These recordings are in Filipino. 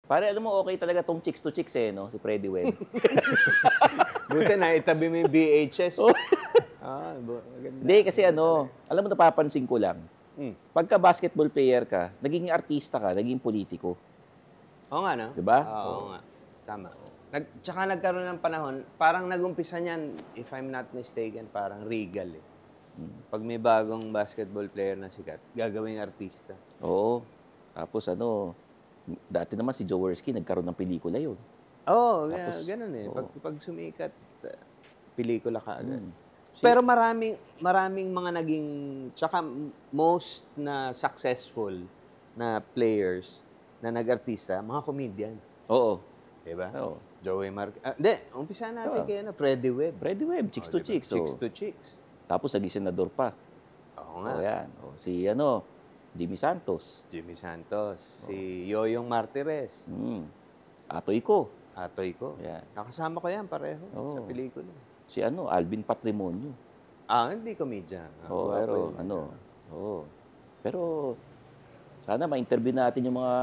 Pare, alam mo, okay talaga tong chicks to chicks eh, no? Si Freddy Webb. Buti na, itabi mo yung VHS. Maganda. Hindi, kasi ano, alam mo, napapansin ko lang. Pagka basketball player ka, naging artista ka, naging politiko. Oo nga, no? Diba? Oo nga. Tama. Tsaka nagkaroon ng panahon, parang nagumpisa niyan, if I'm not mistaken, parang Regal eh. Pag may bagong basketball player na sikat, gagawing artista. Oo. Tapos ano, dati naman si Jaworski, nagkaroon ng pelikula yun. Oo, Tapos, ganun eh. oo. Pag sumikat, pelikula ka agad. Si- Pero maraming mga naging, tsaka most na successful na players na nag-artista, mga comedian. Oo. Diba? Oo. Joey Marquez. Hindi, umpisa natin kay Freddy Webb. Freddy Webb, chicks to Diba? chicks. Chicks Oo. to chicks. Tapos naging senador pa. Oo nga. O yan. O, si ano, Jimmy Santos. Jimmy Santos. Si Yoyong Martires. Atoy ko. Atoy ko. Yan. Nakasama ko yan pareho Oo. sa pelikula. Si ano, Alvin Patrimonio. Hindi comedian. Oo, Guwapo pero yun. ano, oo. Pero sana ma-interview natin yung mga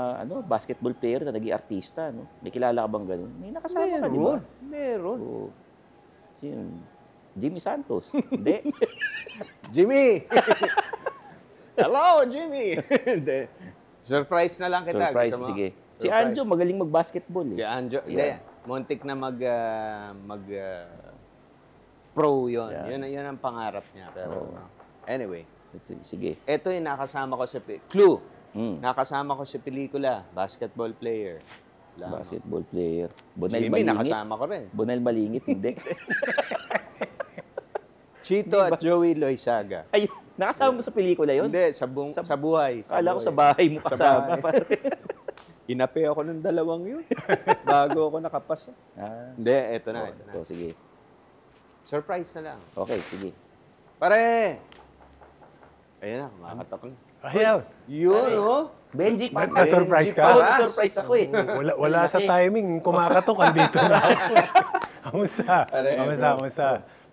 basketball player na naging artista, no? May kilala ka bang ganun? May nakasama ka, di ba? Meron. Oo. Si Jimmy Santos. Hindi. Jimmy! Hello, Jimmy! Hindi. Surprise na lang kita. Surprise, Gusto mo? sige. Si Surprise. Anjo, magaling mag-basketball. Si Eh. Anjo. Yan. Hindi. Muntik na pro yun. Yan. Yun ang pangarap niya. Pero anyway. Sige. Ito yung nakasama ko sa Clue. Mm. Nakasama ko sa pelikula. Basketball player. Basketball player. Bonel Jimmy, Malingit. nakasama ko rin. Bonel Malingit, hindi. Chito at Joey Loizaga. Ay, nakasama mo sa pelikula yun? Hindi, sa buhay. Akala ko sa bahay mo kasama. Inapi ako ng dalawang yun. Bago ako nakapasa. Hindi, eto na. Ito, sige. Surprise na lang. Okay, sige. Pare! Ayun na, kumakatok na. Ayan. Yun, oh. Benji, Na-surprise ka? Oo, na-surprise ako eh. Wala sa timing. Kumakatok, andito na ako. Kamusta?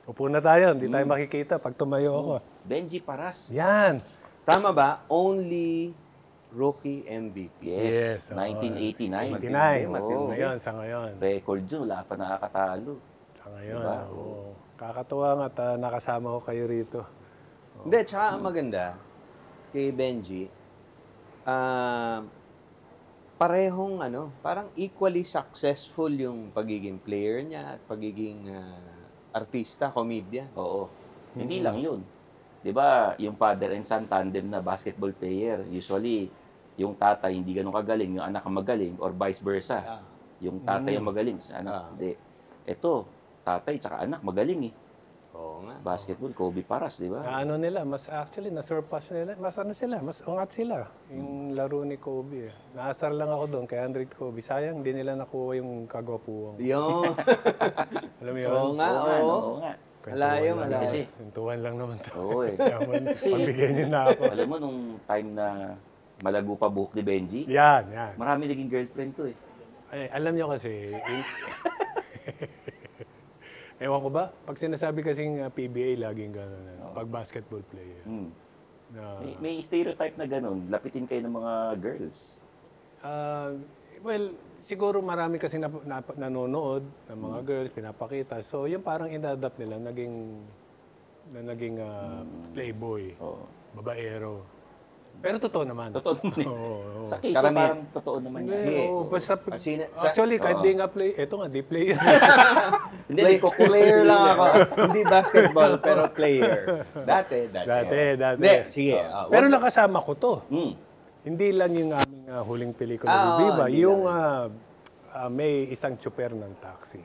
Upo na tayo, hindi tayo makikita pag tumayo ako. Benji Paras. Yan. Tama ba? Only rookie MVP. Yes, Yes, 1989. 89. Oo. Ngayon, sa ngayon. Record yun, wala pa nakakatalo. Sa ngayon. Diba? Oo. Kakatuwa nga at nakasama ko kayo rito. Hindi, tsaka ang maganda kay Benji, parehong parang equally successful yung pagiging player niya at pagiging artista, comedian. Oo. Hindi lang yun. 'Di ba, yung father and son tandem na basketball player, usually yung tatay hindi ganun kagaling, yung anak ang magaling or vice versa. Yung tatay ang magaling, sa anak hindi. Ito, tatay tsaka anak magaling eh. Oo nga. Basketball, Kobe Paras, 'di ba? Ano nila, mas actually, na-surpass nila. Mas mas ungat sila. Yung laro ni Kobe. Naasar lang ako doon kay Andre Kobe. Sayang, hindi nila nakuha yung kagwapuan. Yun. Alam mo yun? Oo nga, oo. Oo nga. Malayo, malayo. Kasi, Kwentuhan lang naman to. oo eh. Yaman, pabigyan niyo na ako. Alam mo, nung time na malago pa buhok ni Benji, Yan. marami naging girlfriend ko eh. Ay, alam niyo kasi, ewan ko ba, pag sinasabi kasing PBA, laging gano'n. Pag basketball player. Na, May stereotype na ganun, lapitin kayo ng mga girls. well, siguro marami kasi nanonood ng mga girls, pinapakita. So, yung parang in-adapt nila, naging playboy, babaero. Pero totoo naman. Totoo naman eh. Oo. Sa case, Karamihan. parang totoo naman Hindi, yan. oo, basta, Sa- actually, kahit di nga play, eto nga, di player. Hindi, Player lang ako. Hindi basketball, pero player. Dati. Dati. Hindi, sige. Pero nakasama ko to. Mm. Hindi lang yung aming huling pelikula ni oo, Viva, hindi yung may isang tsuper ng taxi.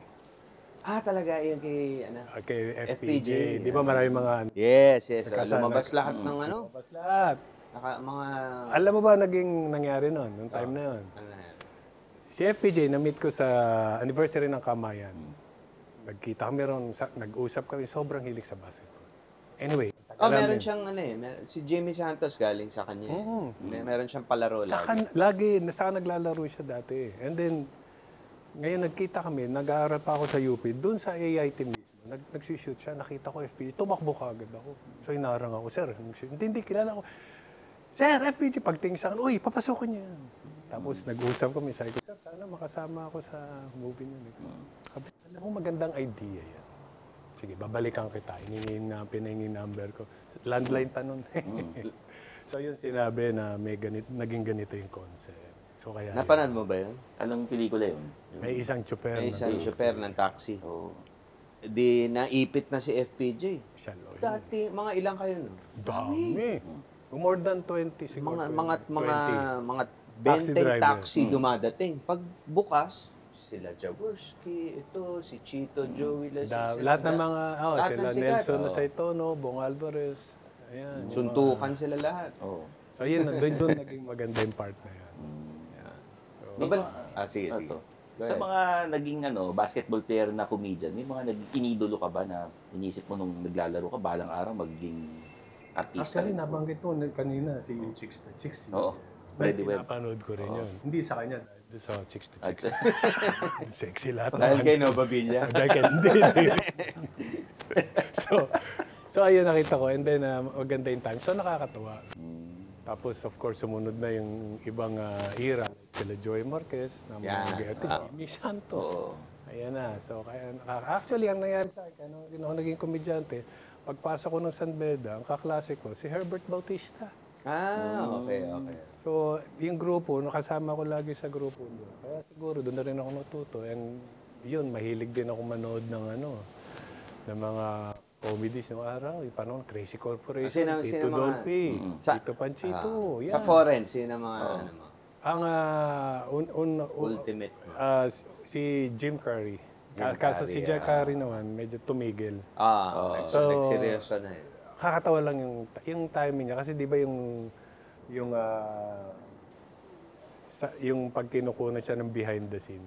Talaga yung kay, Kay FPJ. FPJ. Di ba marami mga Yes. Nagkasama. Lumabas lahat ng Bas lahat. mga, Alam mo ba naging nangyari noon, nung time na yun? Si FPJ, na-meet ko sa anniversary ng Kamayan. Nagkita kami ron, nag-usap kami, sobrang hilig sa basketball. Anyway. meron siyang si Jimmy Santos galing sa kanya. Meron siyang palaro lagi. Saka naglalaro siya dati. And then, ngayon nagkita kami, nag-aaral pa ako sa UP, doon sa AIT mismo. Nagsushoot siya, nakita ko FPJ, tumakbo ka agad ako. So, inarang ako, sir, hindi, kilala ko. Sir, FPJ, pagtingin sa akin, uy, papasukin niya yan. Tapos nag-usap kami, sabi ko, sir, sana makasama ako sa movie niyo. Sabi, alam mo, magandang idea yan. Sige, babalikan kita. Pinahingi number ko. Landline pa nun. So yun sinabi na naging ganito yung concept. So kaya Napanood mo ba yun? Anong pelikula yun? may isang chopper. May isang chauffeur ng taxi. Oo. Di naipit na si FPJ. Siya, Lord. Dati, mga ilang kayo, no? Dami. More than 20 siguro. Mga Taxi 20 driver. taxi dumadating. Pag bukas, sila Jaworski, ito, si Chito, Joey, Lahat ng mga, lahat sila ng sikat. Nelson Nasaitono, Bong Alvarez. Ayan. Suntukan sila lahat. Oo. So yun, doon naging maganda yung part na yan. Sige, sige. Ito. Sa mga naging basketball player na comedian, may mga inidolo ka ba na inisip mo nung naglalaro ka, balang araw magiging artista? Actually, nabanggit mo kanina si Chicks to Chicks. Oo. Freddy Webb. Pinapanood ko rin yun. Hindi sa kanya, doon sa Chicks to Chicks. Sexy lahat. Dahil kay Nova Villa. Dahil kay, hindi. So ayun nakita ko. And then, maganda yung time. So nakakatuwa. Tapos, of course, sumunod na yung ibang era. Sila Joey Marquez, na mga Jimmy Santos. Ayan na. So, actually, ang nangyari sa akin, kaya ako naging komedyante, pagpasok ko ng San Beda, ang kaklase ko, si Herbert Bautista. Okay. So, yung grupo, nakasama ko lagi sa grupo doon. Kaya siguro, doon na rin ako natuto. And yun, mahilig din ako manood ng ng mga comedies ng araw. Yung paano, Crazy Corporation, Tito Dolphy, Tito Panchito. Sa foreign, sino mga Ang ultimate? Si Jim Carrey. Kaso si Jim Carrey naman, medyo tumigil. Nagseryoso na yun. Kakatawa lang yung timing niya. Kasi di ba yung pag kinukunan siya ng behind the scene,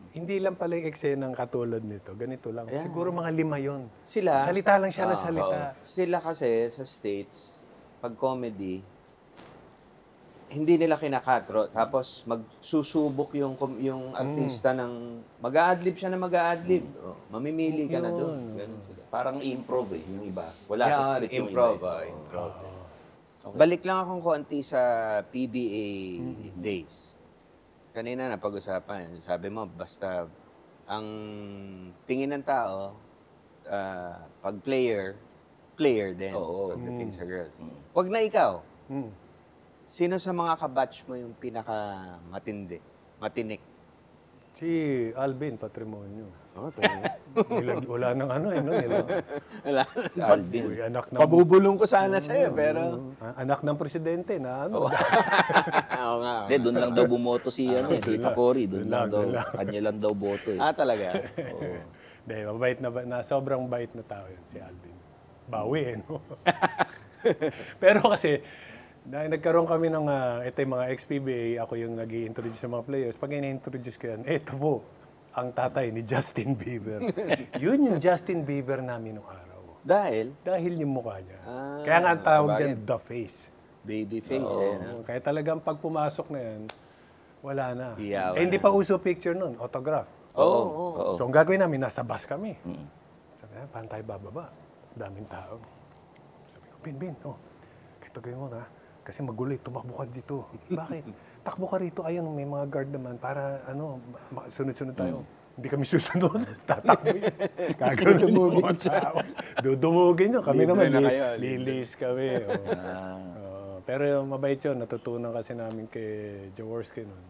hindi lang pala yung eksenang katulad nito. Ganito lang. Siguro mga 5 yon. Salita lang siya na salita. Sila kasi sa States, pag comedy, hindi nila kinakatro. Tapos magsusubok yung artista ng mag-a-adlib siya na mag-a-adlib. Mamimili ka na doon. Ganun sila. Parang improv yung iba. Wala sa script yung improv. iba. Improv. Balik lang akong konti sa PBA days. Kanina napag-usapan, sabi mo, basta ang tingin ng tao, pag player din pagdating sa girls. Wag na ikaw. Sino sa mga kabatch mo yung pinaka-matindi, matinik? Si Alvin Patrimonio. Talaga? Wala nang Wala. Si Alvin. Uy, anak ng Pabubulong ko sana sa'yo, pero... anak ng presidente na Oo nga. Hindi, doon lang daw bumoto si Tito Cory. Doon lang daw. Kanya lang daw boto eh. Talaga? Hindi, mabait na sobrang bait na tao yun, si Alvin. Bawi, no? Pero kasi, nagkaroon kami ng, ito yung mga ex-PBA, ako yung nag-i-introduce ng mga players. Pag in-introduce ko yan, ito po, ang tatay ni Justin Bieber. Yun yung Justin Bieber namin nung araw. Dahil? Dahil yung mukha niya. Kaya nga ang tawag dyan, The Face. Baby face, Kaya talagang pag pumasok na yan, wala na. Yeah, hindi pa uso picture nun, autograph. Oo. So ang gagawin namin, nasa bus kami. Sabi na, paano tayo bababa? Daming tao. Sabi ko, Bin, ito gawin mo na. Kasi magulo, tumakbo ka dito. Bakit? Takbo ka rito, ayun, may mga guard naman para, sunod-sunod tayo. Hindi kami susunod. Tatakbo yun. Dudumugin siya. Dudumugin yun. Kami naman, lilis kami. Pero mabait yun. Natutunan kasi namin kay Jaworski nun.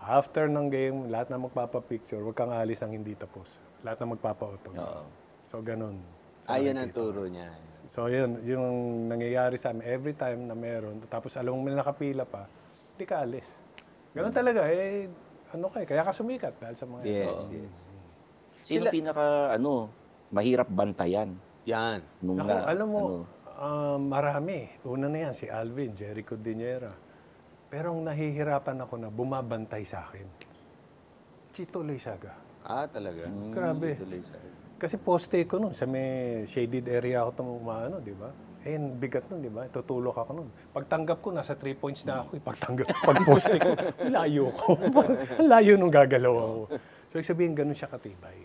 After ng game, lahat na magpapapicture, huwag kang alis ang hindi tapos. Lahat na magpapa-auto. So, ganun. Ayun ang turo niya. So, yun. Yung nangyayari sa amin, every time na meron, tapos alam mo may nakapila pa, hindi ka alis. Ganun talaga. Kaya ka sumikat dahil sa mga Yes. Sino pinaka, mahirap bantayan? Yan. Alam mo, marami. Una na yan, si Alvin, Jericho Dinera. Pero ang nahihirapan ako na bumabantay sa akin, Chito Loizaga. Talaga? Grabe. Kasi poste ko nun, sa may shaded area ako umaano, di ba? Bigat nun, di ba? Tutulok ako nun. Pagtanggap ko, nasa 3 points na ako. Pag-poste ko, layo ko. Layo nung gagalaw ako. So, ibig sabihin, ganun siya katibay.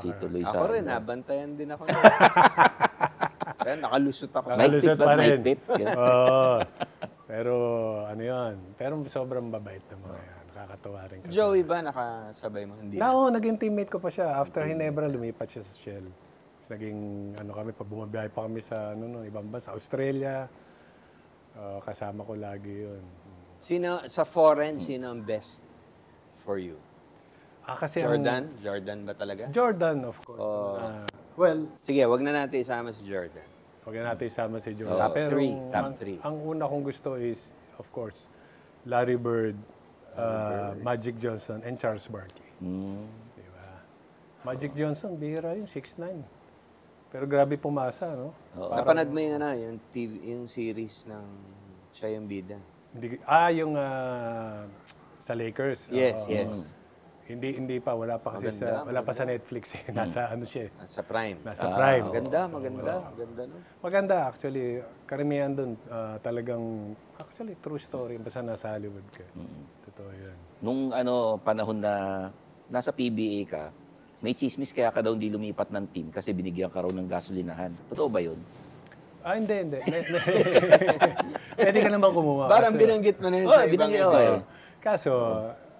Chito Loizaga. Ako rin, nabantayan din ako. Kaya nakalusot ako. Nakalusot pa rin. Pero ano yun, pero sobrang babait na mga yan. Nakakatawa rin kasi. Joey ba nakasabay mo? Hindi. Oo, naging teammate ko pa siya. After Hinebra, lumipat siya sa Shell. Tapos naging, bumabiyahe pa kami sa, ibang bansa, Australia. Kasama ko lagi yun. Sa foreign, sino ang best for you? Kasi Jordan? Jordan ba talaga? Jordan, of course. Well, Sige, wag na natin isama si Jordan. huwag na natin isama si Jordan. Pero top three. ang una kong gusto is, of course, Larry Bird, Magic Johnson, and Charles Barkley. Diba? Magic Johnson, bihira yung 6'9". Pero grabe pumasa, no? Napanood mo yung TV, yung series ng siya yung bida? Yung sa Lakers. Yes, Oo. yes. Hindi pa, wala pa kasi wala pa sa Netflix eh. Nasa ano siya. Sa Prime. Nasa Prime. Maganda no? Maganda actually, karamihan doon talagang actually true story basta nasa Hollywood ka. Totoo 'yan. Nung panahon na nasa PBA ka, may chismis kaya ka daw hindi lumipat ng team kasi binigyan ka raw ng gasolinahan. Totoo ba 'yun? Hindi. Pwede ka naman kumuha. Parang binanggit mo na yun sa ibang episode. Kaso,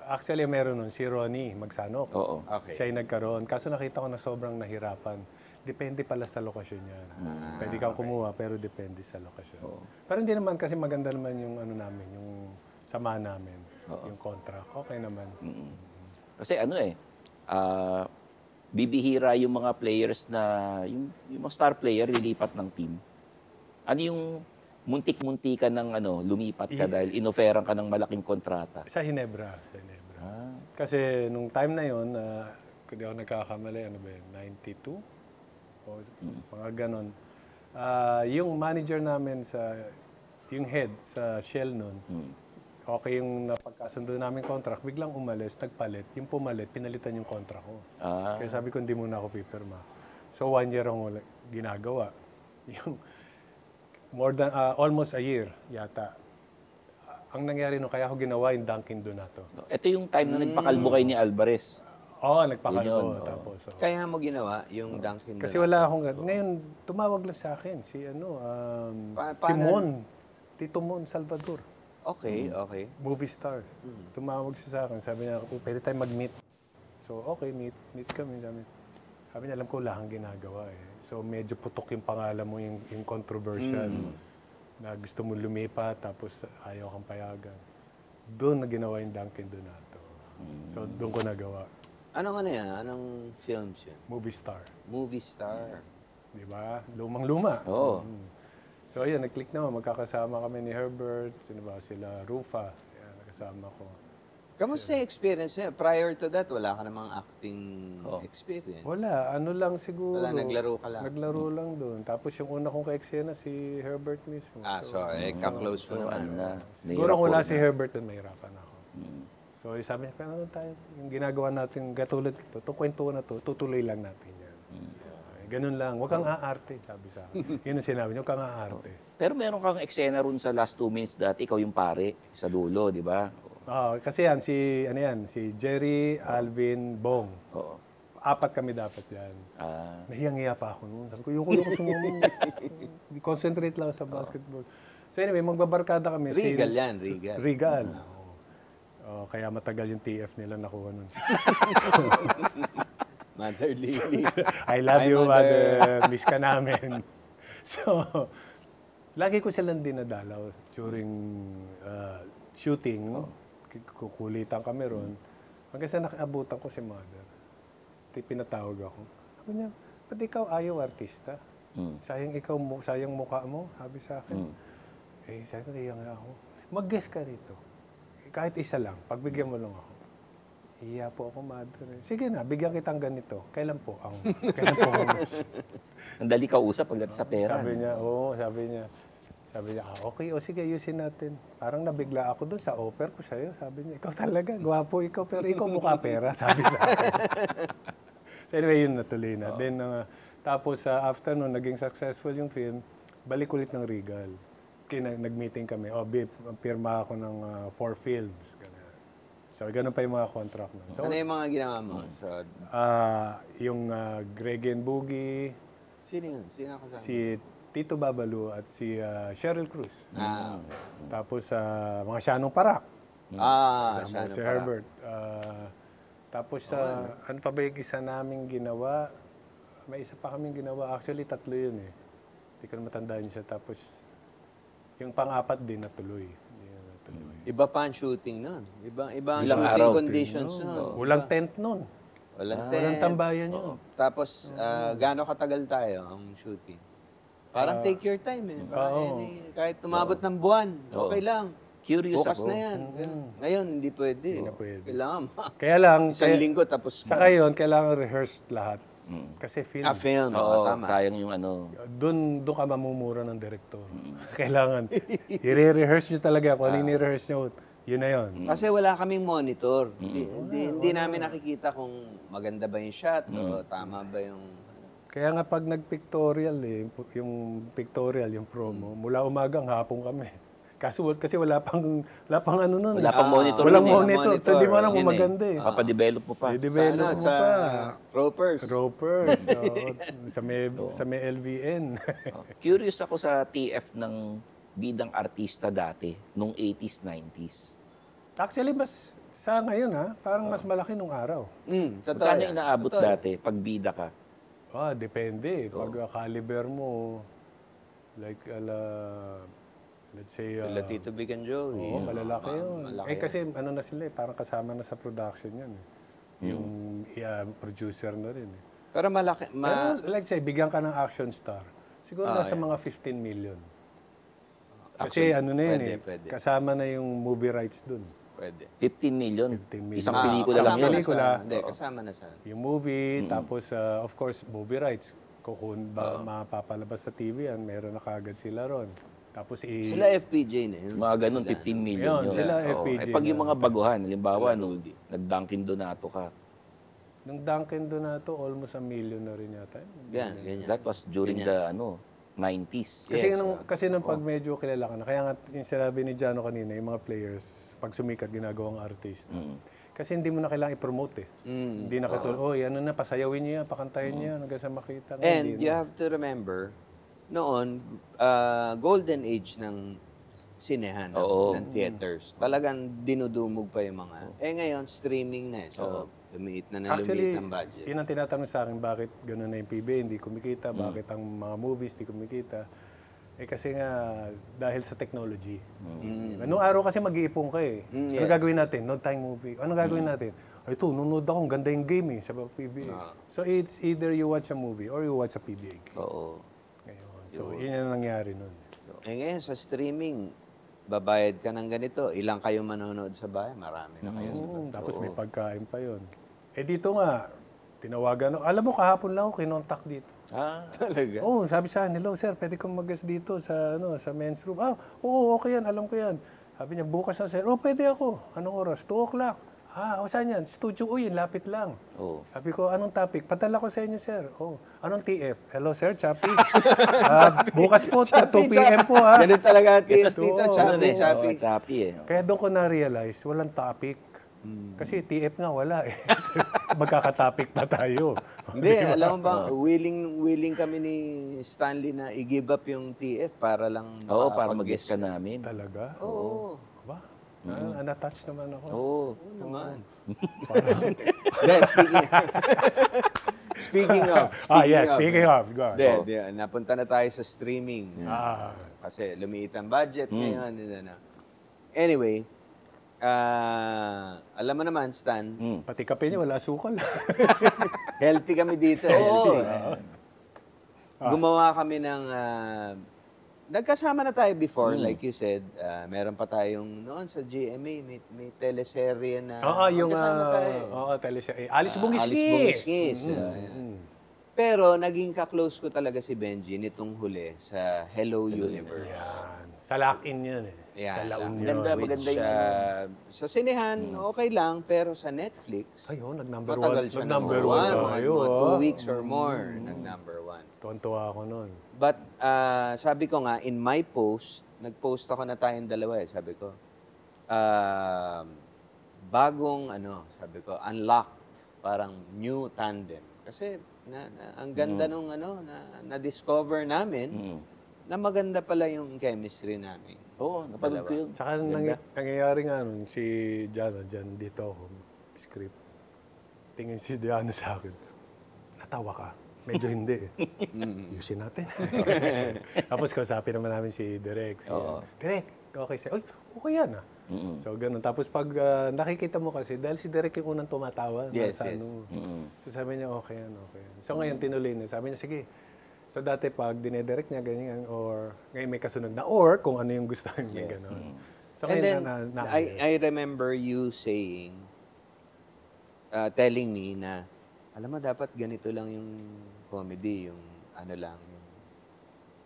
actually meron nun, si Ronnie Magsanok. Oo. Okay. Siya yung nagkaroon. Kaso nakita ko na sobrang nahirapan. Depende pala sa lokasyon yan. Pwede kang kumuha, pero depende sa lokasyon. Pero hindi naman kasi maganda naman yung namin, yung sama namin, yung contract. Okay naman. Kasi bibihira yung mga players na, yung mga star player, lilipat ng team. Ano yung muntik-muntikan ng lumipat ka dahil inoferan ka ng malaking kontrata? Sa Hinebra. Kasi nung time na yun, hindi ako nagkakamali, 92? O mga ganon. Yung manager namin yung head sa Shell nun, okay yung napagkasundo namin contract, biglang umalis, nagpalit. Yung pumalit, pinalitan yung contract ko. Kaya sabi ko, hindi muna ako pipirma. So 1 year akong ginagawa. Yung almost a year yata. Ang nangyari kaya ako ginawa yung Dunkin Donato. Ito yung time na nagpakalbo kay ni Alvarez. Nagpakalbo. Tapos, Kaya mo ginawa yung Dunkin Donuts? kasi wala akong... Ngayon, tumawag lang sa akin si si Mon. Tito Mon Salvador. Okay. Movie star. Tumawag siya sa akin. Sabi niya, pwede tayo mag-meet. So, okay, meet kami. Sabi niya, alam ko wala kang ginagawa eh. So, medyo putok yung pangalan mo, yung controversial. Na gusto mo lumipat, tapos ayaw kang payagan. Doon na ginawa yung Dunkin Donato. So, doon ko nagawa. Anong yan? Anong films yun? Movie star. Movie star. Di ba? Lumang-luma. Oo. So, ayun, nag-click naman. Magkakasama kami ni Herbert, sila Rufa. Yan, nakasama ko. Kamusta yung experience niya? Prior to that, wala ka namang acting experience. Wala, lang siguro. Wala, naglaro ka lang. Naglaro lang doon. Tapos yung una kong ka-eksena, si Herbert mismo. ka-close mo naman. Siguro kung wala si Herbert, doon mahirapan ako. So, sabi niya, ano tayo, yung ginagawa natin, katulad ito, itong kwento na to, tutuloy lang natin yan. Ganun lang, huwag kang aarte, sabi sa akin. Yun ang sinabi niya, huwag kang aarte. Pero meron kang eksena ron sa last 2 minutes dati, ikaw yung pare sa dulo, di ba? Kasi si Jerry, Alvin, Bong. Oo. 4 kami dapat yan. Nahiyang-hiya pa ako noon. Sabi ko, yung sumumong. Concentrate lang sa basketball. So anyway, magbabarkada kami. Regal yan. Regal. Kaya matagal yung TF nila nakuha nun. Mother Lily. I love you, Mother. Miss ka namin. So, lagi ko silang dinadalaw during shooting. Kukulitan kami ron. Hanggang sa nakaabutan ko si Mother. Pinatawag ako. Sabi niya, ba't ikaw ayaw artista? Sayang mukha mo, sabi sa akin. Sabi ko, iyan nga ako. Mag-guess ka rito. Kahit isa lang, pagbigyan mo lang ako. Iya po ako, Mother. Sige na, bigyan kitang ganito. Kailan po ang Ang dali ka usap pagdating sa pera. Sabi niya, Sabi niya, okay, sige, ayusin natin. Parang nabigla ako doon sa offer ko sa'yo. Sabi niya, ikaw talaga, gwapo ikaw, pero ikaw mukha pera, sabi sa akin. So anyway, yun natuloy na. Then, tapos after nun, naging successful yung film, balik ulit ng Regal. Nag-meeting kami, pirma ako ng 4 films. Ganun. So, ganun pa yung mga contract. So, ano yung mga ginawa mo? yung Greg and Boogie, Sino yun? Sino ako sa si Tito Babalu at si Cheryl Cruz. Ah, Tapos mga Shanong Parak. siya Si Herbert. Tapos ano pa ba yung isa namin ginawa? May isa pa kaming ginawa. Actually, 3 yun eh. Hindi ko na matandaan siya. Tapos yung pang-4 din natuloy. Hindi na natuloy. Iba pa ang shooting nun. Iba ang Ilang shooting araw. conditions nun. Walang tent nun. Walang Walang tent. tambayan yun. Tapos, gaano katagal tayo ang shooting? Parang take your time eh. Kahit tumabot ng buwan, okay lang. Curious Bukas ako. na yan. Ngayon, hindi pwede. Hindi na pwede. Kailangan Kaya lang, isang linggo tapos saka yun, kailangan rehearsed lahat. Kasi film. film. Oo, Tama. sayang yung ano. Doon ka mamumura ng direktor. Kailangan. I-rehearse nyo talaga. Kung ano yung rehearse nyo, yun na yun. Kasi wala kaming monitor. Hindi namin nakikita kung maganda ba yung shot o tama ba yung... Kaya nga pag nag-pictorial yung pictorial, yung promo, mula umagang hapon kami. Kasi wala pang ano nun. Wala pang monitor. Walang nun eh. monitor. So, hindi mo alam kung Yun eh. maganda eh. Papadevelop mo pa. I-develop mo sa pa. Ropers. Ropers. sa may LVN. Curious ako sa TF ng bidang artista dati, nung 80s, 90s. Actually, mas sa ngayon parang mas malaki nung araw. Totoo Magkano yan. inaabot Totoo. dati pag bida ka? Depende. Pag caliber mo, like, let's say, Sila Tito Big and Joey. oo, malalaki yun. malaki Kasi ano na sila parang kasama na sa production yun. Yung producer na rin. Pero malaki, Pero, like say, bigyan ka ng action star. Siguro nasa mga 15 million. Kasi ano na yun pwede. kasama na yung movie rights dun. pwede. 15 million. 15 million. Isang pelikula lang yun. Pelikula. Hindi, kasama na sa... Yung movie, tapos of course, movie rights. Kung mapapalabas sa TV yan, meron na kagad sila ron. Tapos Sila FPJ na yun. Mga ganun, 15 million Yun, yun. sila Oo. FPJ Eh, pag yung na. mga baguhan, halimbawa, nung nag-Dunkin Donato ka, Nung Dunkin Donato, almost 1 million na rin yata. Ganyan. that was during the 90s. Kasi nung pag medyo kilala ka na, kaya nga yung sinabi ni Jano kanina, yung mga players, pag sumikat, ginagawang artist. Kasi hindi mo na kailangan i-promote eh. Hindi na katulad, ano na, pasayawin niyo yan, pakantayin niyo yan, hanggang sa makita. And you have to remember, noon, golden age ng sinehan, ng theaters. Talagang dinudumog pa yung mga... ngayon, streaming na eh. So, lumiit na lumiit ang budget. Yun ang tinatanong sa akin, bakit gano'n na yung PBA, hindi kumikita, bakit ang mga movies hindi kumikita. Kasi nga, dahil sa technology. Anong araw kasi mag-iipon ka eh. Ano gagawin natin? No time movie. Ano gagawin natin? Ito, nunod ako, ganda yung game eh, sa PBA. So it's either you watch a movie or you watch a PBA game. Oo. Ngayon. So yun ang nangyari nun. Ngayon, sa streaming, babayad ka ng ganito. Ilang kayo manonood sa bahay? Marami na kayo. Tapos may pagkain pa yun. Dito nga, tinawagan ako. Alam mo, kahapon lang ako kinontak dito. Talaga? Oo, sabi sa akin, hello sir, pwede kong mag-guest dito sa men's room. Oo, okay yan, alam ko yan. Sabi niya, bukas na sir. Pwede ako. Anong oras? 2 o'clock. Saan yan? Studio. Uy, lapit lang. Oo. Sabi ko, anong topic? Padala ko sa inyo, sir. Anong TF? Hello, sir, Chappy. Bukas po, 2 p.m. po, ha? Ganun talaga, tito. Chappy. Chappy eh. Kaya doon ko na-realize, walang topic. Kasi TF nga wala eh. Magkakatopic pa tayo. Hindi, alam mo ba, willing kami ni Stanley na i-give up yung TF para lang Oo, para mag-guest ka namin. Talaga? Oo. Ba? Na-touch naman ako. Oo. Naman. Speaking of. Speaking of. Go on. Napunta na tayo sa streaming. Kasi lumiit ang budget ngayon. Anyway, alam mo naman, Stan, Pati kape niya, wala sukal. healthy kami dito. Oo. Gumawa kami ng... nagkasama na tayo before, like you said. Meron pa tayong noon sa GMA, may teleserye na... yung magkasama tayo. teleserye. Alice Bungis. Alice Bungis. Pero naging ka-close ko talaga si Benji nitong huli sa Hello Universe. Yan. Sa lock-in yun eh. Yeah, Sa La Union. Maganda yung sa sinehan, okay lang. Pero sa Netflix, nag-number matagal one. siya Nag-number number one one. tayo. Mga 2 weeks or more, nag-number 1. Tuwan-tuwa ako nun. But sabi ko nga, in my post, nag-post ako na tayong dalawa eh. Sabi ko, bagong, sabi ko, unlocked, parang new tandem. Kasi ang ganda nung na-discover namin na maganda pala yung chemistry namin. Oo, napanood ko yun. Tsaka nangyayari nga nun, si Jano, dyan dito ako, script. Tingin si Diana sa akin, natawa ka. Medyo hindi eh. Yusin natin. Tapos kausapin naman namin si Direk. Direk, okay siya. Uy, okay yan ah. So ganun. Tapos pag nakikita mo kasi, dahil si Direk yung unang tumatawa. Yes, sa yes. ano. So sabi niya, okay yan, okay yan. So ngayon tinuloy na. Sabi niya, sige. So dati pag dinedirect niya, ganyan, or ngayon may kasunod na, or kung ano yung gusto niya, gano'n. So And then, ngayon I remember you saying, telling me na, alam mo, dapat ganito lang yung comedy, yung ano lang, yung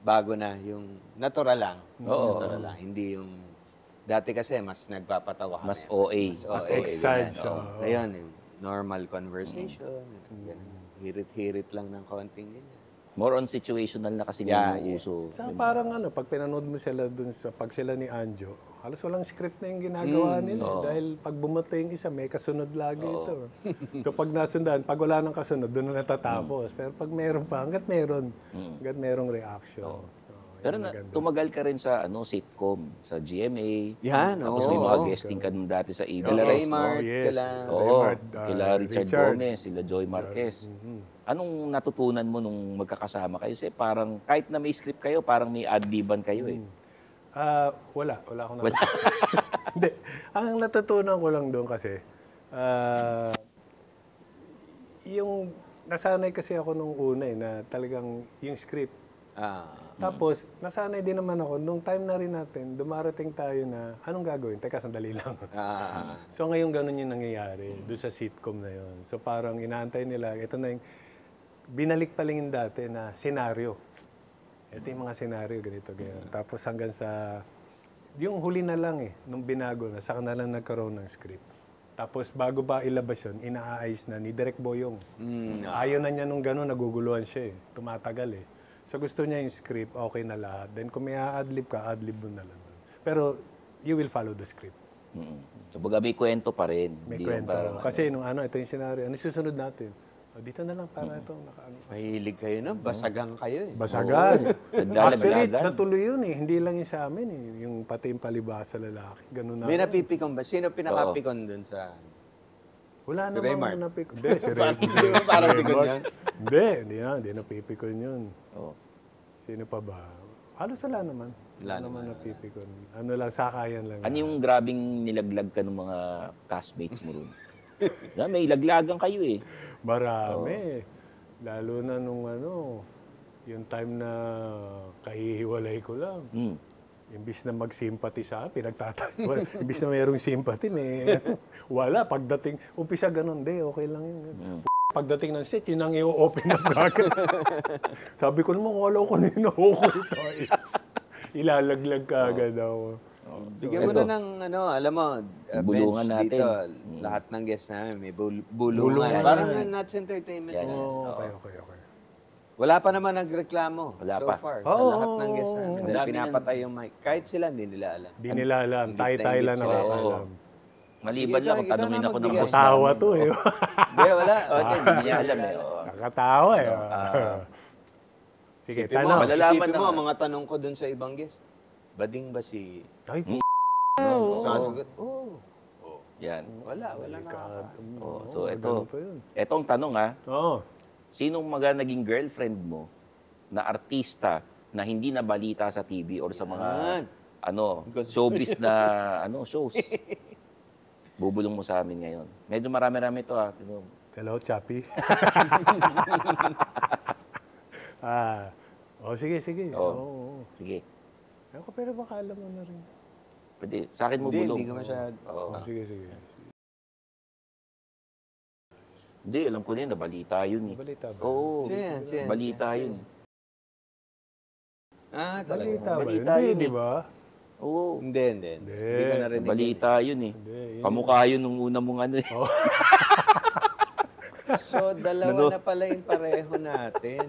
bago na, yung natural lang. Oo. Natural lang. Hindi yung, dati kasi mas nagpapatawa kami. Mas OA. Mas OA, excited. ganyan. Ngayon, yung normal conversation, ganun. Hirit-hirit lang ng konting ganyan. More on situational na kasi Yeah, yung uso. Sa parang ano, pag pinanood mo sila dun sa, pag sila ni Anjo, halos walang script na yung ginagawa nila. Dahil pag bumoto yung isa, may kasunod lagi ito. So pag nasundan, pag wala nang kasunod, doon na natatapos. Pero pag meron pa, hanggat merong reaction. Pero tumagal ka rin sa sitcom, sa GMA. Yan, Tapos may mga guesting ka nung dati sa Kila ABS. Raymart, kila... Kila Richard Gomez, sila Joy Marquez. Anong natutunan mo nung magkakasama kayo? Kasi parang kahit na may script kayo, parang may ad-liban kayo eh. Wala akong natutunan. Hindi. Ang natutunan ko lang doon kasi, yung nasanay kasi ako nung una na talagang yung script. Tapos, nasanay din naman ako, nung time na rin natin, dumarating tayo na, anong gagawin? Teka, sandali lang. So ngayon ganun yung nangyayari, doon sa sitcom na yun. So parang inaantay nila, ito na yung, binalik pa lang yung dati na senaryo. Ito yung mga senaryo, ganito, ganyan. Tapos hanggang sa, yung huli na lang nung binago na, saka na lang nagkaroon ng script. Tapos bago ba ilabas yun, inaayos na ni Direk Boyong. Ayaw na niya nung gano'n, naguguluhan siya tumatagal So gusto niya yung script, okay na lahat. Then kung may a-adlib ka, adlib mo na lang. Pero you will follow the script. So baga may kwento pa rin. May Hindi kwento. parang, Kasi nung ito yung scenario, ano susunod natin? Dito na lang para ito. Mahilig kayo, no? Basagang kayo eh. Basagan. Actually, naglalaglagan. natuloy yun Hindi lang yung sa amin Yung pati yung palibasa lalaki. Ganun na. May napipikon ba? Sino pinakapikon dun sa... Wala Si namang Raymart. napikon. Hindi, si Raymart. Hindi mo parang pikon yan? Hindi napipikon yun. Sino pa ba? Halos wala naman. Wala naman napipikon. Ano lang, sakayan lang. Ano yung grabing nilaglag ka ng mga castmates mo ron? May laglagan kayo eh. Marami. Lalo na nung yung time na kahihiwalay ko lang. Imbis na mag-sympathy sa akin, pinagtatawa. Imbis na mayroong sympathy, wala. Pagdating, umpisa ganun, okay lang yun. Pagdating ng set, yun ang i-open up agad. Sabi ko naman, wala ko nino ko ito. Ilalaglag ka agad ako. Bigyan mo na ng, alam mo, Bulungan bench natin. dito. Lahat ng guests namin, may bulungan. Parang Nuts Entertainment. Okay. Wala pa naman nagreklamo Wala so pa. far. Sa lahat ng guests namin. Ang dami Pinapatay yung mic. Kahit sila, hindi nila alam. Di nila alam. Tayo-tayo lang sila. nakakalam. Maliban lang kung Ikaw tanongin na ako ng magbigay. boss Tawa namin. to Hindi, wala. Hindi niya alam Nakatawa Sige, Isipin mo, tanong. Malalaman isipin mo na- ang mga tanong ko dun sa ibang guest. Bading ba si... Ay, Sagot, Yan. wala na. So ganun pa yun. etong tanong Oo. sinong naging girlfriend mo na artista na hindi nabalita sa TV or sa mga showbiz na shows? Bubulong mo sa amin ngayon. Medyo marami-rami ito Sino? Hello, Chappy. Sige. Oo. Sige. Ako, pero baka alam mo na rin. Pwede. Sa akin mo bulong. Hindi ko masyado. Sige. Hindi, alam ko na yun. Nabalita yun Balita ba? Oo. Sino? Balita yun. Talaga. Balita ba? Balita Hindi, yun di ba? Oo. Hindi. Hindi ko narinig. Balita yun eh. Hindi. Kamukha yun nung una mong So, dalawa na pala yung pareho natin.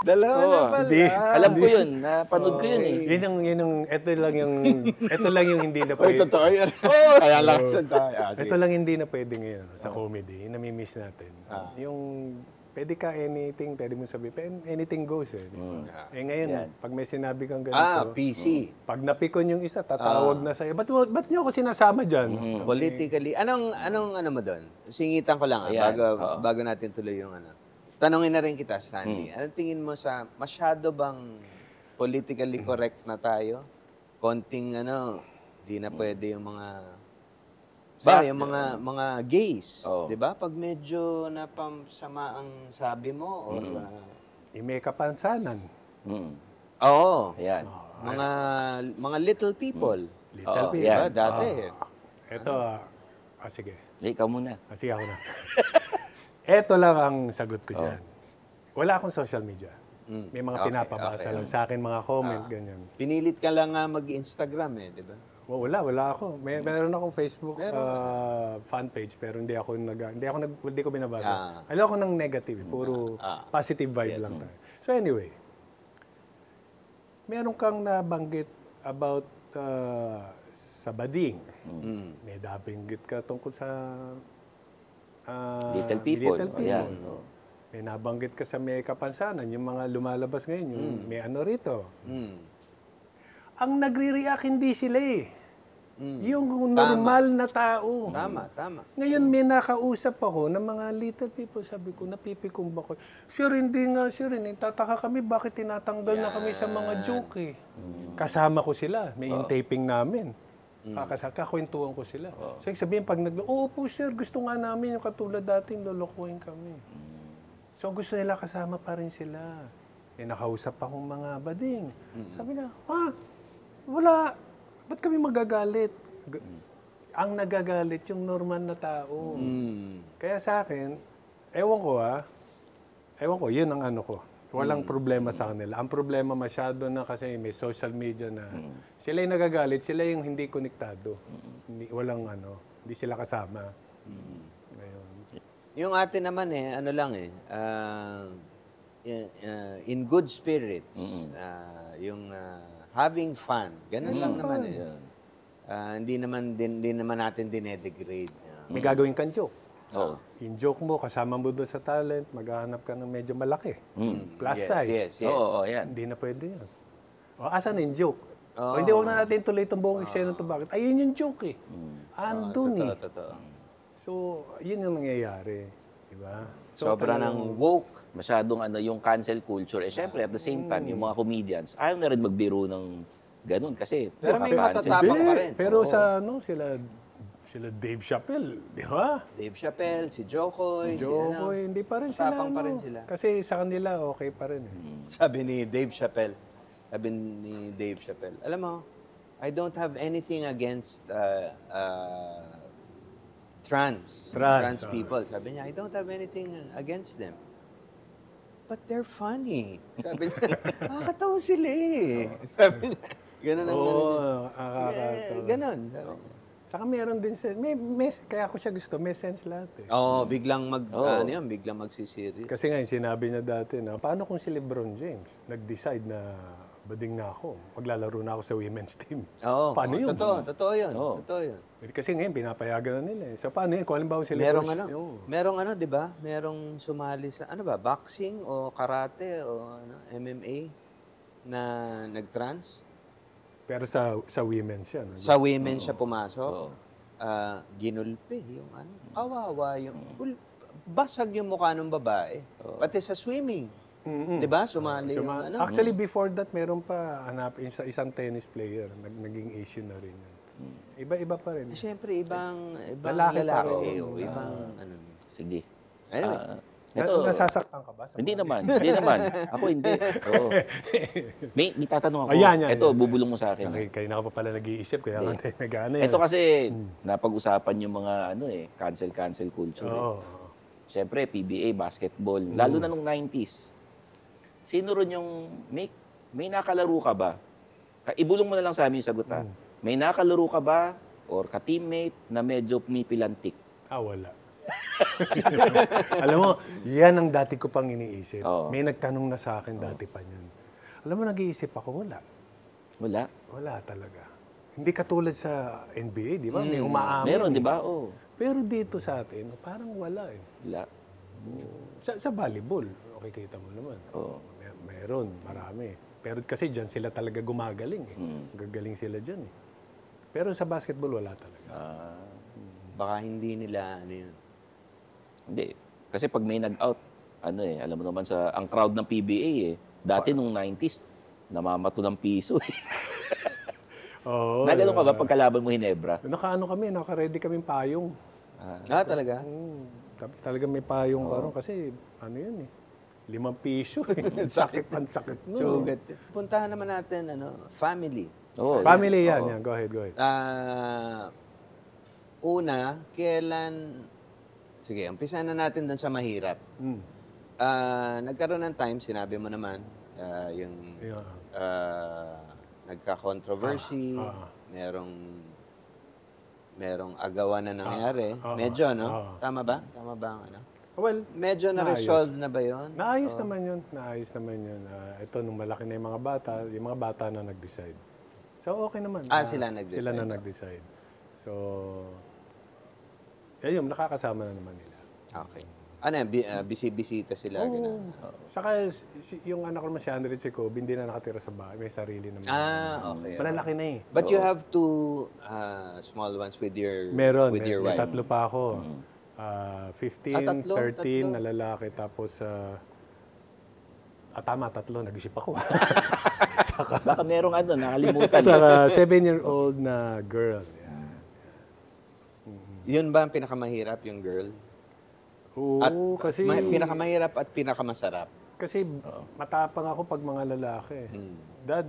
Dalawa na pala. Hindi. Alam ko yun. Napanood ko yun eh. Ito lang yung hindi na pwede. Totoo yan. Kaya lang sa tayo. Ito lang hindi na pwede ngayon sa comedy, namimiss natin. Yung pwede ka anything, pwede mo sabihin, anything goes eh. Eh ngayon, Yan. pag may sinabi kang ganito, PC. pag napikon yung isa, tatawag na sa'yo. Ba't niyo ako sinasama dyan? Politically. Anong ano mo doon? Singitan ko lang Ayan, bago natin tuloy yung ano. Tanungin na rin kita, Stanley. Anong tingin mo sa masyado bang politically correct na tayo? Konting di na pwede yung mga yung mga gays, Oo. 'di ba? Pag medyo napamsama ang sabi mo or May kapansanan. Mm. oo, Ayan. mga little people. Little Oo, people. yan. Dati. Ito, sige. Ikaw muna. Sige ako na. Ito lang ang sagot ko dyan. Wala akong social media. May mga Okay, pinapabasa okay. lang sa akin, mga comment, ganyan. Pinilit ka lang nga mag-Instagram 'di ba? Wala ako. Meron akong Facebook fan page pero hindi ko binabasa. Ayaw ko ng negative, puro positive vibe lang tayo. So anyway, meron kang nabanggit about sa bading. May nabanggit ka tungkol sa Little people. Ayan. May nabanggit ka sa may kapansanan, yung mga lumalabas ngayon, yung may ano rito. Ang nagre-react hindi sila eh. Yung normal na tao. Tama. Ngayon may nakausap ako ng mga little people, sabi ko, napipikum ba ko? Sir, hindi nga sir, tataka kami bakit tinatanggal na kami sa mga joke eh. Kasama ko sila, may in-taping namin. Kakwentuhan ko sila. So sabihin pag oo po sir, gusto nga namin yung katulad dating lolokohin kami. So gusto nila kasama pa rin sila. Nakausap akong mga bading. Sabi na, wala. Ba't kami magagalit? Ang nagagalit yung normal na tao. Kaya sa akin, ewan ko, yun ang ano ko. Walang problema sa kanila. Ang problema masyado na kasi may social media na sila yung nagagalit, sila yung hindi konektado. Hindi sila kasama. Ngayon. Yung atin naman in good spirits, yung having fun. Ganun lang naman eh. Hindi naman natin dinedegrade. May gagawin kang joke. Oo. Yung joke mo, kasama mo doon sa talent, maghahanap ka ng medyo malaki. Plus size. Yes. Oo, ayan. Hindi na pwede yun. Asan yung joke? Hindi huwag na natin tuloy itong buong eksena ito. Bakit? Ayun yung joke eh. Andun eh. Totoo. So, yun yung nangyayari. Diba? So, Sobra ng woke. Masyadong yung cancel culture. Eh, syempre, at the same time, yung mga comedians, ayaw na rin magbiro ng ganun kasi Pero may cancel. matatapang pa rin. Pero sa sila Dave Chappelle, di ba? Dave Chappelle, si Jokoy, Jokoy, hindi pa rin sila. Matapang pa rin sila. Kasi sa kanila, okay pa rin. Sabi ni Dave Chappelle, alam mo, I don't have anything against trans people. Sabi niya, I don't have anything against them. But they're funny. Sabi niya, nakakatawa sila eh. Sabi niya, ganun ang ganun. Sabi niya. Saka meron din kaya ako siya gusto, may sense lahat eh. Biglang biglang magsisiri. Kasi nga, sinabi niya dati na, paano kung si LeBron James nag-decide na bading na ako, maglalaro na ako sa women's team? Paano yun? Totoo yun. Kasi ngayon, pinapayagan na nila eh. So paano yun? Kung halimbawa si LeBron... Merong di ba? Merong sumali sa, boxing o karate o MMA na nag-trans? Pero sa women's yan. Sa women siya pumasok. Ginulpi yung kawawa yung basag yung mukha ng babae. Pati sa swimming. 'Di ba? Sumali yung Actually before that meron pa hanapin sa isang tennis player, naging issue na rin. Iba-iba pa rin. Siyempre ibang lalaki lalaki ibang Sige. Anyway, Nasasaktan ka ba? Hindi naman. Ako hindi. Oo. May tatanong ako. Yan. Ito, bubulong mo sa akin. Kayo na pa pala nag-iisip, kaya nag-ano yan. Ito kasi, napag-usapan yung mga, cancel culture. Siyempre, PBA, basketball, lalo na nung 90s. Sino ron yung, may nakalaro ka ba? Ibulong mo na lang sa amin yung sagot ha. May nakalaro ka ba, or ka-teammate, na medyo pumipilantik? Wala. Alam mo, yan ang dati ko pang iniisip. May nagtanong na sa akin dati pa niyan. Alam mo, nag-iisip ako, wala. Wala talaga. Hindi katulad sa NBA, di ba? May umaamin. Meron, di ba? Pero dito sa atin, parang wala eh. Wala. Sa volleyball, okay, kita mo naman. Oo. Meron, marami. Pero kasi dyan sila talaga gumagaling. Gagaling sila dyan. Pero sa basketball, wala talaga. Baka hindi nila, ano yun. Hindi. Kasi pag may nag-out, alam mo naman ang crowd ng PBA dati nung 90s, namamato ng piso eh. Oo. Nagano ka ba pagkalaban mo Hinebra? Naka-ready kaming payong. Talaga? Talaga may payong karon kasi yun eh. 5 piso eh. Sakit no. Sugat. Puntahan naman natin, family. Oo. Family yan. Go ahead. Una, sige, umpisa na natin doon sa mahirap. Nagkaroon ng time, sinabi mo naman, nagka-controversy, merong agawan na nangyari. Medyo, no? Tama ba? Tama ba ang Well, medyo na-resolve na ba yun? Naayos naman yun. Ito, nung malaki na yung mga bata na nag-decide. So, okay naman. Sila nag-decide. Sila na nag-decide. So, yun, nakakasama na naman nila. Okay. Bisita sila. Saka, yung anak ko naman si Andres si Kobe, hindi na nakatira sa bahay. May sarili naman. Okay. Malalaki na eh. But you have two small ones with your May wife. tatlo pa ako. 15, tatlo? 13 na lalaki. Tapos, tatlo. Nag-isip ako. Baka merong nakalimutan. Saka 7-year-old na girl. Yun ba ang pinakamahirap, yung girl? Oo, kasi... Pinakamahirap at pinakamasarap. Kasi matapang ako pag mga lalaki. Dad,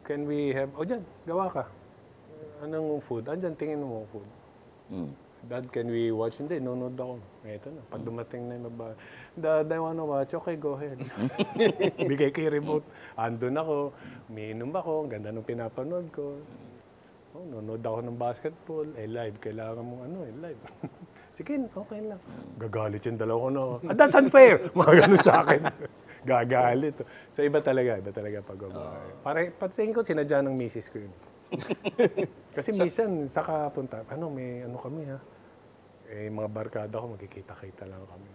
can we have... dyan, gawa ka. Anong food? Andyan, tingin mo food. Dad, can we watch? Hindi, nunod ako. Ito na. Pag dumating na yung babae, Dad, I wanna watch. Okay, go ahead. Bigay ko yung remote. Andun ako. Umiinom ako. Ang ganda ng pinapanood ko. Nunod ako ng basketball. Live. Kailangan mong live. Sige, okay lang. Gagalit yung dalawa ko na. That's unfair! Mga ganun sa akin. Gagalit. So, iba talaga pag babae. Patingin ko, sinadya ng misis ko yun. Kasi minsan, saka punta, may kami ha. Mga barkada ko, magkikita-kita lang kami.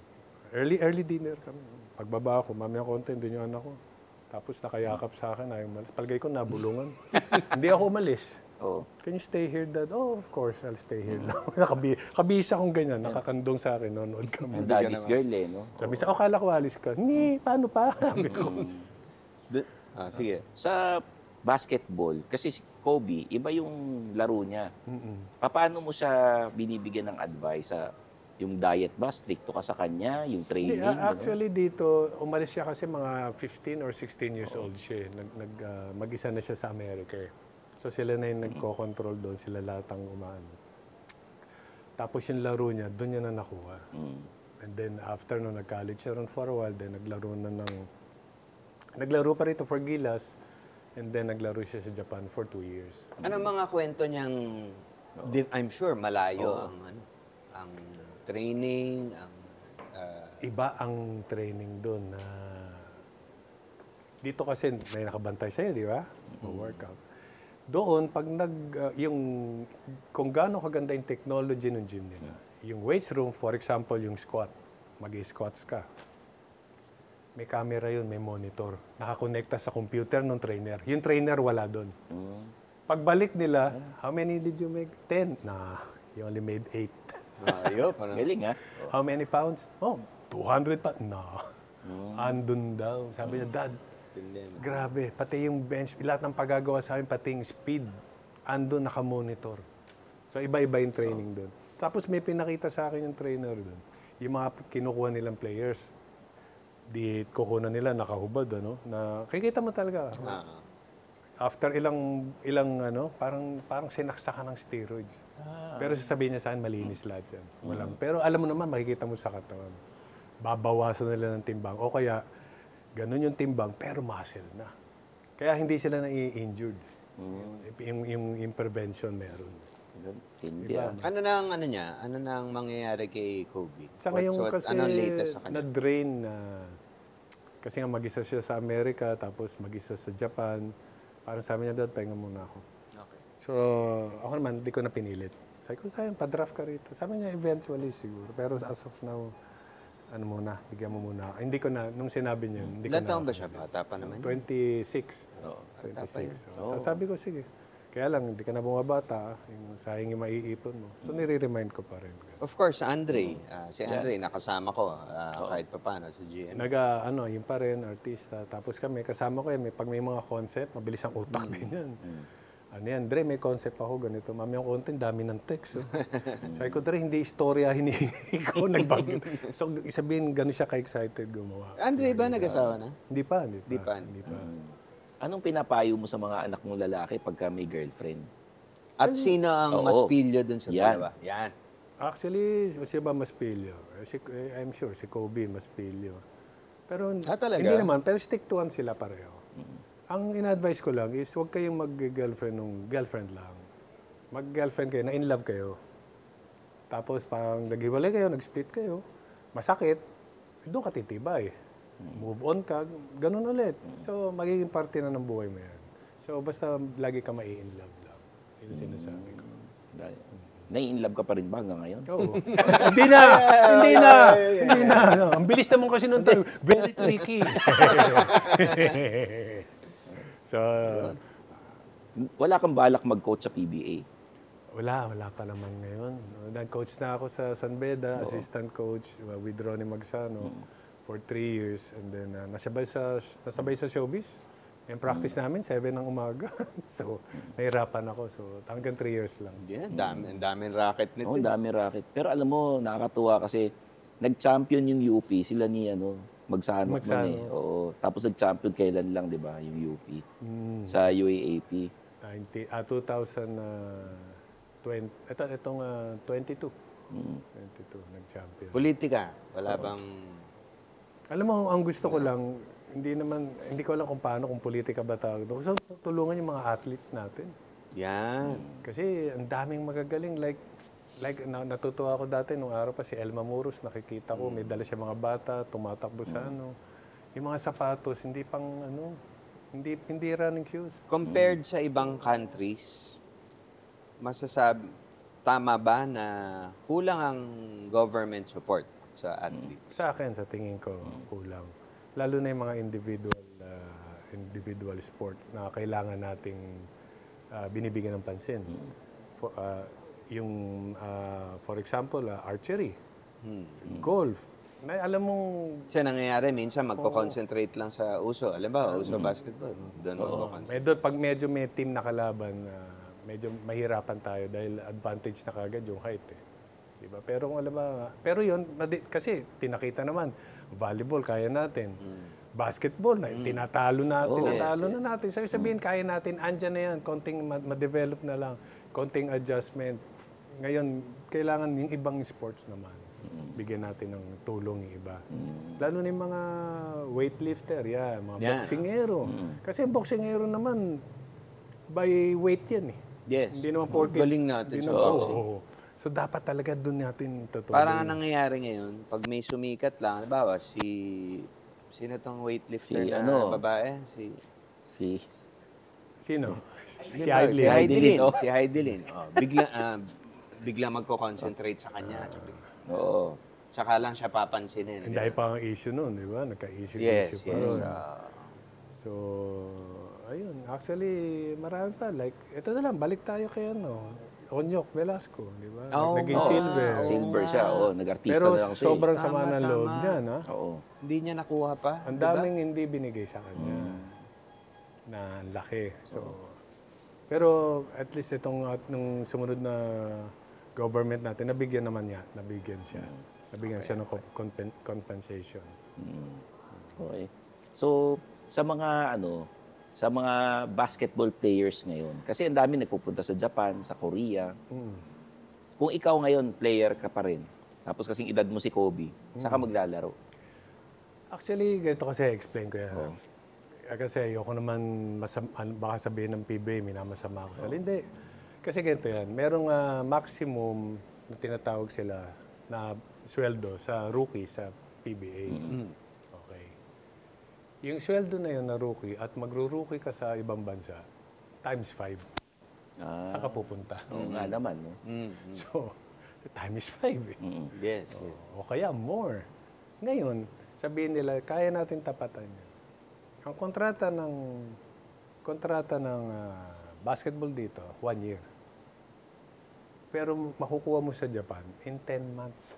Early dinner kami. Pagbaba ko, mamaya konti, doon yung anak ko. Tapos nakayakap sa akin, ayaw malis. Palagay ko, nabulungan. Hindi ako umalis. Can you stay here, Dad? Of course, I'll stay here lang. Kabisa kong ganyan, nakakandong sa akin, nonood kami. Daddy's girl no? Sabi sa, kala ko alis ka. Hindi, paano pa? Sabi ko. Sige. Sa basketball, kasi si Kobe, iba yung laro niya. Paano mo siya binibigyan ng advice? Yung diet ba? Stricto ka sa kanya? Yung training? Actually, dito, umalis siya kasi mga 15 or 16 years old siya. Mag-isa na siya sa America. So sila na yung nagko-control doon. Sila lahat ang umaano. Tapos yung laro niya, doon niya na nakuha. And then after no, nag-college siya ron for a while. Then naglaro pa rito for Gilas. And then naglaro siya sa Japan for 2 years. Anong mga kwento niyang, I'm sure, malayo ang training, Iba ang training doon na dito kasi may nakabantay sa'yo, di ba? Workout. Doon, pag kung gaano kaganda yung technology ng gym nila, yung weights room, for example, yung squat, mag-squats ka. May camera yun, may monitor. Nakakonekta sa computer ng trainer. Yung trainer wala doon. Pagbalik nila, how many did you make? 10. Nah, you only made 8. Galing ha? How many pounds? 200 pounds. No. Andun daw. Sabi niya, Dad, grabe, pati yung bench, lahat ng paggagawa sa akin, pati yung speed, andun nakamonitor. So, iba-iba yung training doon. Tapos may pinakita sa akin yung trainer doon. Yung mga kinukuha nilang players, di kukunan nila, nakahubad, na kikita mo talaga. After ilang parang sinaksakan ng steroids. Pero sasabihin niya sa akin, malinis lahat yan. Pero alam mo naman, makikita mo sa katawan. Babawasan nila ng timbang. O kaya, ganun yung timbang, pero muscle na. Kaya hindi sila na-injured. Yung prevention meron. Diba? Ano nang mangyayari kay Kobe? Saka yung kasi anong latest sa kanya? na-drain na, kasi nga mag-isa siya sa Amerika, tapos mag-isa sa Japan. Parang sabi niya, Dad, pahinga muna ako. Okay. So, ako naman, di ko na pinilit. Sabi ko, sayang, pa-draft ka rito. Sabi niya, eventually siguro. Pero as of now, ano muna, bigyan mo muna. Hindi ko na, nung sinabi niya, hindi ko Ilan na. taon ba siya? Bata pa naman. 26. Oo. 26. So, sabi ko, sige. Kaya lang, hindi ka na bumabata, yung sayang yung maiipon mo. So, nire-remind ko pa rin. Of course, Andre. Si Andre, nakasama ko kahit pa paano sa GM. Yun pa rin, artista. Tapos kami, kasama ko yan, pag may mga concept, mabilis ang utak din yan. Ano yan, Dre, may concept ako, ganito. Mami, ang content, dami ng text. Oh. Sabi ko, Dre, hindi istorya, hinihingi ko, nagbago. So, isabihin, gano'n siya ka-excited gumawa. Andre ba nag-asawa na? Hindi pa. Anong pinapayo mo sa mga anak mong lalaki pagka may girlfriend? At sino ang Oo. mas pilyo dun sa Yan. dalawa? Yan. Actually, si ba mas pilyo? I'm sure, si Kobe mas pilyo. Pero talaga? hindi naman, pero stick to one sila pareho. Ang in-advise ko lang is huwag kayong mag-girlfriend nung girlfriend lang. Mag-girlfriend kayo, na in love kayo. Tapos pang naghiwalay kayo, nag-split kayo, masakit, doon ka titibay. Move on ka, ganun ulit. So, magiging parte na ng buhay mo yan. So, basta lagi ka mai-in love lang. Yun ang sinasabi ko. Nai-in-love ka pa rin ba hanggang ngayon? Oo. Hindi na! No. Ang bilis naman kasi nung tayo. Very tricky. So, Wala kang balak mag-coach sa PBA? wala pa naman ngayon. Nag-coach na ako sa San Beda, assistant coach with Ronnie Magsano for 3 years. And then, nasabay sa showbiz. Yung practice namin, 7 ng umaga. So, nahirapan ako. So, hanggang 3 years lang. Yeah, ang daming racket nito. Oo, dami racket. Pero alam mo, nakakatuwa kasi nag-champion yung UP, sila ni Magsano. Magsano. Man, eh. Oo. Tapos nag-champion kailan lang, di ba, yung UP. Sa UAAP. 22. 22, nag-champion. Politika, wala bang... Alam mo, ang gusto ko lang, hindi ko alam kung paano, kung politika ba tawag doon. Gusto ko tulungan yung mga athletes natin. Yan. Kasi ang daming magagaling. Natutuwa ako dati nung araw pa si Elma Muros, nakikita ko, may dala siya mga bata, tumatakbo sa Yung mga sapatos, hindi running shoes. Compared sa ibang countries, tama ba na kulang ang government support sa athletes? Sa akin, sa tingin ko, kulang. Lalo na yung mga individual sports na kailangan nating binibigyan ng pansin. For example, archery, golf. Alam mong... Kasi nangyayari, minsan magko-concentrate lang sa uso. Alam ba, uso basketball. Doon magko-concentrate. Pag medyo may team na kalaban, medyo mahirapan tayo dahil advantage na kagad yung height. Diba? Pero kung alam ba, yun, kasi tinakita naman, volleyball, kaya natin. Basketball, tinatalo na natin. Sabihin, kaya natin, andyan na yan, konting ma-develop na lang, konting adjustment. Ngayon, kailangan yung ibang sports naman. Bigyan natin ng tulong yung iba. Lalo na yung mga weightlifter, mga boksingero. Kasi boksingero naman, by weight yan eh. Yes. Hindi naman porket. Galing natin sa boxing. So, dapat talaga doon natin tutulong. Parang nangyayari ngayon, pag may sumikat lang, halimbawa, sino tong weightlifter na babae? Sino? Si Heidelin. Si Heidelin. Bigla magko-concentrate sa kanya. Oo. Tsaka lang siya papansinin. Dahil pa ang issue noon, di ba? Nagka-issue pa ron. So, ayun. Actually, marami pa. Ito na lang, balik tayo kay Onyok Velasco, di ba? Naging silver. Silver siya, nag-artista Pero na lang siya. sobrang sama ng loob niya, na? Oo. Hindi niya nakuha pa. Ang daming hindi binigay sa kanya na laki. So, pero at least nung sumunod na government natin, nabigyan siya. Nabigyan siya ng compensation. Okay. So, sa mga basketball players ngayon, kasi ang dami nagpupunta sa Japan, sa Korea. Kung ikaw ngayon, player ka pa rin, tapos kasing edad mo si Kobe, saka maglalaro? Actually, ganito kasi explain ko yan. Kasi ayoko naman, baka sabihin ng PBA, minamasama ako. Hindi. Kasi ganito yan, merong maximum na tinatawag sila na sweldo sa rookie sa PBA. Okay. Yung sweldo na yun na rookie at magro-rookie ka sa ibang bansa, times 5. Saan ka pupunta? Oo nga naman. No? So, times 5 eh. Yes. O kaya more. Ngayon, sabihin nila, kaya natin tapatan yan. Ang kontrata ng basketball dito, 1 year. Pero makukuha mo sa Japan in 10 months.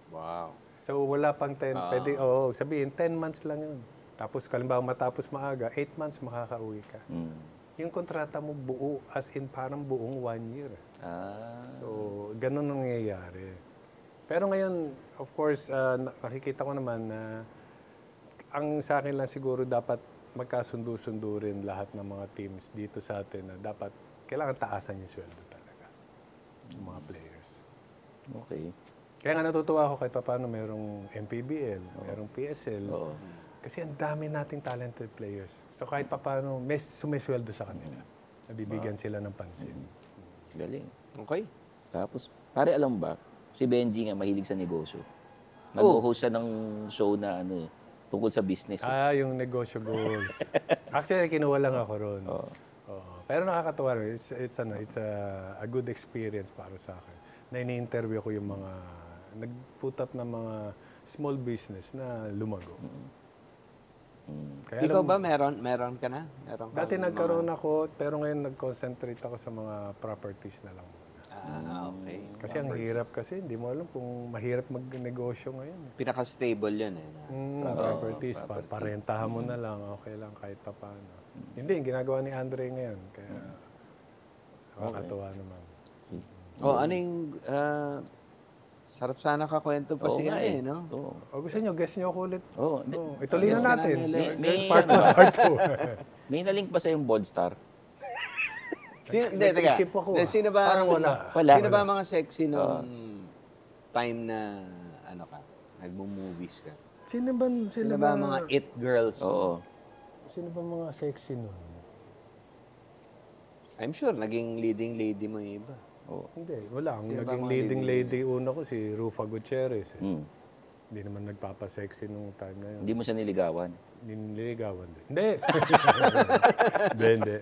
Wow. So wala pang 10, pwede, sabihin 10 months lang yun. Tapos kalimbawa matapos maaga, 8 months makakauwi ka. Yung kontrata mo buo, as in parang buong 1 year. So ganun ang nangyayari. Pero ngayon, of course, nakikita ko naman na ang sa akin lang siguro dapat magkasundo-sundo rin lahat ng mga teams dito sa atin na dapat kailangan taasan yung sweldo talaga ng mga players. Okay. Kaya nga natutuwa ako kahit paano merong MPBL, merong PSL. Kasi ang dami nating talented players. So kahit paano may sumisweldo sa kanila. Nabibigyan sila ng pansin. Galing. Okay. Tapos, pare alam ba, si Benji nga mahilig sa negosyo. Nag-host siya ng show na tungkol sa business. Yung negosyo goals. Actually, kinuha lang ako ron. Pero nakakatawa rin. It's a good experience para sa akin. Na ini-interview ko yung mga nag-put up ng mga small business na lumago. Kaya Ikaw ba meron ka na? Dati nagkaroon ako, pero ngayon nag-concentrate ako sa mga properties na lang. Okay. Kasi ang hirap kasi, hindi mo alam kung mahirap mag-negosyo ngayon. Pinaka-stable yun eh. Properties, parentahan mo na lang, okay lang kahit pa paano. Hindi, yung ginagawa ni Andre ngayon. Kaya nakakatuwa naman. Ano yung... sarap sana kakwento pa siya no? O gusto nyo, guess nyo ako ulit. Ituloy Guess na ka natin. namin, Part 1, part 2. May nalink ba sa yung Boldstar? Hindi, teka. Isip ako, Sino ba? parang wala. Sino ba mga sexy nung time na nagmo-movies ka? Sino Sino ba mga it girls? Oo. Sino ba mga sexy nun? I'm sure naging leading lady mo yung iba. Hindi, wala. Ang Sino ba naging mga leading lady una ko, si Rufa Gutierrez. Mm. Hindi naman nagpapasexy nung time na yun. Hindi mo siya niligawan. Nililigawan din. Hindi. Hindi.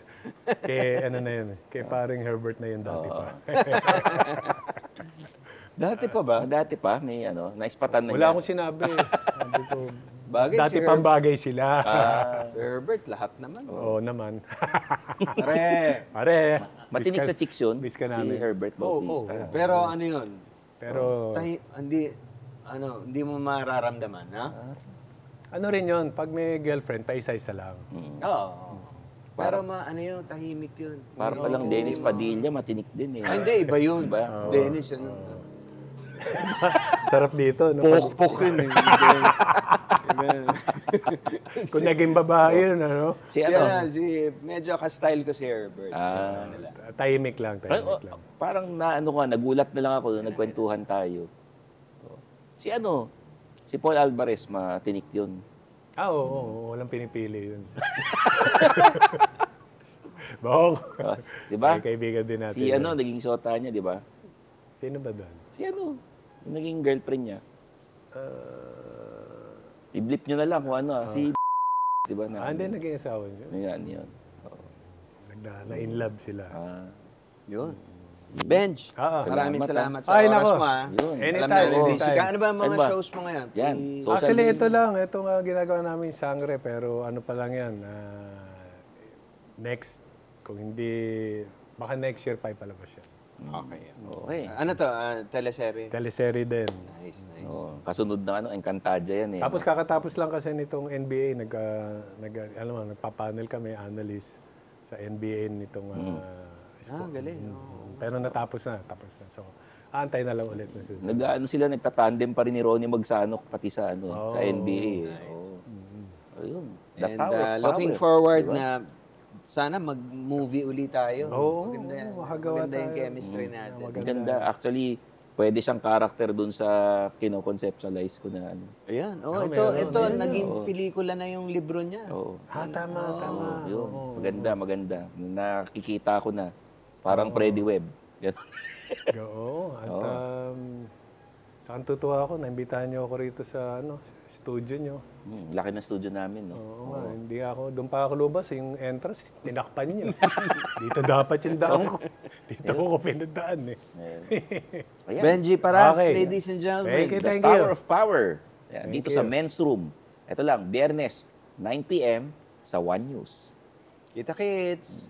Kay na yun eh. Kay paring Herbert na yun dati pa. Dati pa ba? Dati pa, may naispatan na Wala niya. akong sinabi. Sabi ko, Bagay dati si pang bagay sila. Sir Herbert, lahat naman. Oo naman. Pare. Matinig sa chicks yun, bis ka si namin. Herbert Bautista. Pero ano yun? Pero, Hindi mo mararamdaman, ha? ano rin yun, pag may girlfriend, paisa-isa lang. Oo. Pero tahimik yun. Para palang Dennis Padilla, matinik din eh. Hindi, iba yun. Iba? Dennis, Sarap dito. No? Pok-pok yun eh. Kung naging babae yun, medyo ka-style ko si Herbert. Tahimik lang, tahimik lang. Parang nagulat na lang ako, nagkwentuhan tayo. Si Paul Alvarez, matinik yun. Oo, walang pinipili yun. Bong. Di ba? Ay, kaibigan din natin. Si naging sota niya, di ba? Sino ba doon? Si yung naging girlfriend niya. I-blip nyo na lang kung si di ba? Hindi, naging asawa niyo. Yan, yun. Na-in love sila. Yun. Benj, maraming salamat sa Ay, oras nako. mo, ha? Yun. Anytime, anytime. Ano ba ang mga Ano ba? shows mo ngayon? Yan. Actually, ito lang. Ito nga ginagawa namin sangre, pero ano pa lang yan. Next, kung hindi, baka next year pa ipalabas yan. Okay. Ano to? Teleserye? Teleserye din. Nice. Kasunod na Encantadia yan eh. Tapos kakatapos lang kasi nitong NBA, nagpa-panel kami, analyst sa NBA nitong galing. Pero tapos na. So, antay na lang ulit na susunod. Sila, nagtatandem pa rin ni Ronnie Magsanok pati sa sa NBA. Ayun. The And power of looking power. forward Diba? na sana mag-movie ulit tayo. Makagawa Maganda yung tayo. chemistry natin. Ganda. Actually, pwede siyang karakter dun sa kino-conceptualize ko na Ayan. meron. Naging pelikula na yung libro niya. Tama. Yun. Maganda. Nakikita ko na. Parang Freddy Webb. Oo. At saan tutuwa ako, naimbitahan niyo ako rito sa studio niyo. Laki ng studio namin, no? Oo nga, hindi ako, doon pa ako lumabas, yung entrance, tinakpan niyo. Dito dapat yung daan ko. Dito ko pinadaan eh. Ayan. Benji Paras, Okay. ladies and gentlemen. Thank The you. power of power. Yan, Thank dito sa you. Men's Room. Ito lang, Biyernes, 9 p.m. sa One News. Kita kits!